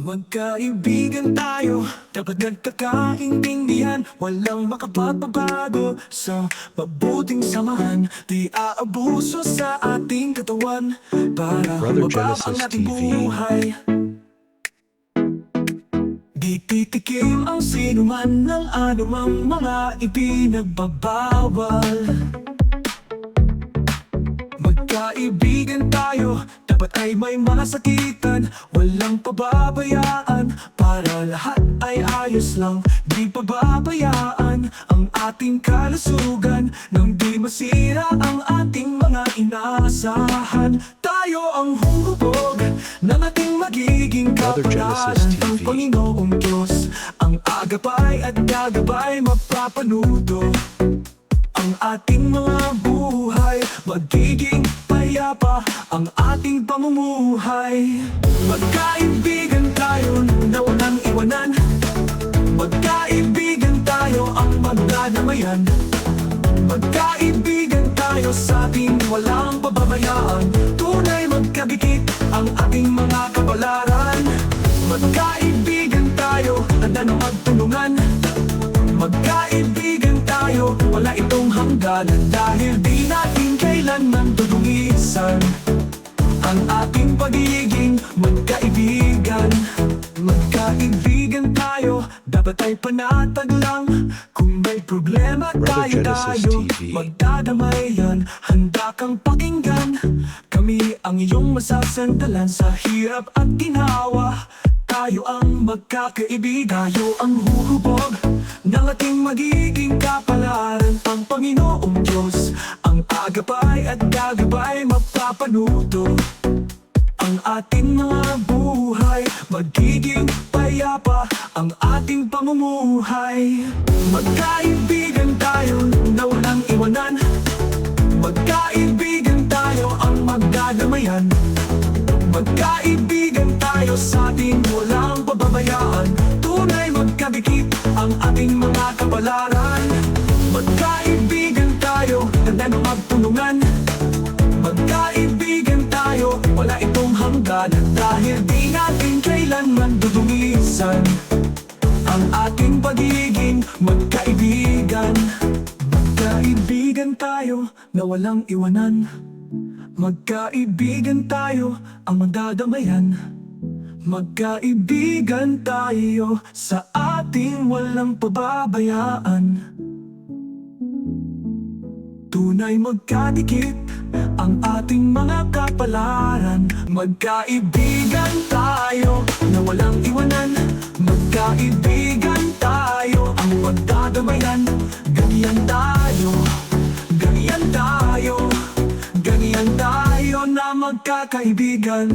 Magkaibigan tayo, dapat nagkakaintindihan. Walang makapagbabago sa mabuting samahan. Di aabuso sa ating katawan para Brother mababa ang Genesis ating TV. buhay. Di titikim ang sinuman ng anumang mga ipinagbabawal. Magkaibigan tayo, dapat ay may masakitan. Walang pababayaan, para lahat ay ayos lang. Di pababayaan ang ating kalusugan, nang di masira ang ating mga inaasahan. Tayo ang hubog ng ating magiging Brother kapalaran Genesis ng TV. Panginoong Diyos. Ang agapay at gagabay mapapanuto. Ang ating mga buhay magiging payapa, ang ating pamumuhay. Magkaibigan tayo na walang iwanan. Magkaibigan tayo ang magdadamayan. Magkaibigan tayo sa ating walang pababayaan. Tunay magkagikit ang ating mga kapalaran. Magkaibigan tayo, handa na magtulungan. Magkaibigan tayo, wala itong hangganan. Dahil di natin kailanman dudungisan ang ating pagiging magkaibigan. Magkaibigan tayo, dapat ay panatag lang. Kung may problema Brother Genesis tayo TV. magdadamayan. Handa kang pakinggan, kami ang iyong masasandalan sa hirap at ginawa. Tayo ang magkakaibigan, tayo ang huhubog ng ating magiging kapalaran. Ang Panginoong Diyos, ang agapay at gagabay mapapanuto. Ang ating mga buhay magiging payapa, ang ating pamumuhay. Magkaibigan tayo na walang iwanan. Magkaibigan tayo ang magdadamayan. Magkaibigan tayo sa ating walang pababayaan. Tunay magkabikip ang ating mga kapalaran. Magkaibigan tayo, handa na magtulungan. Magkaibigan tayo, wala itong hangganan. Dahil di natin kailanman dudungisan ang ating pagiging magkaibigan. Magkaibigan tayo na walang iwanan. Magkaibigan tayo ang magdadamayan. Magkaibigan tayo sa ating walang pababayaan. Tunay magkadikit ang ating mga kapalaran. Magkaibigan tayo na walang iwanan. Magkaibigan tayo ang magdadamayan. Ganyan tayo, ganyan tayo, ganyan tayo na magkakaibigan.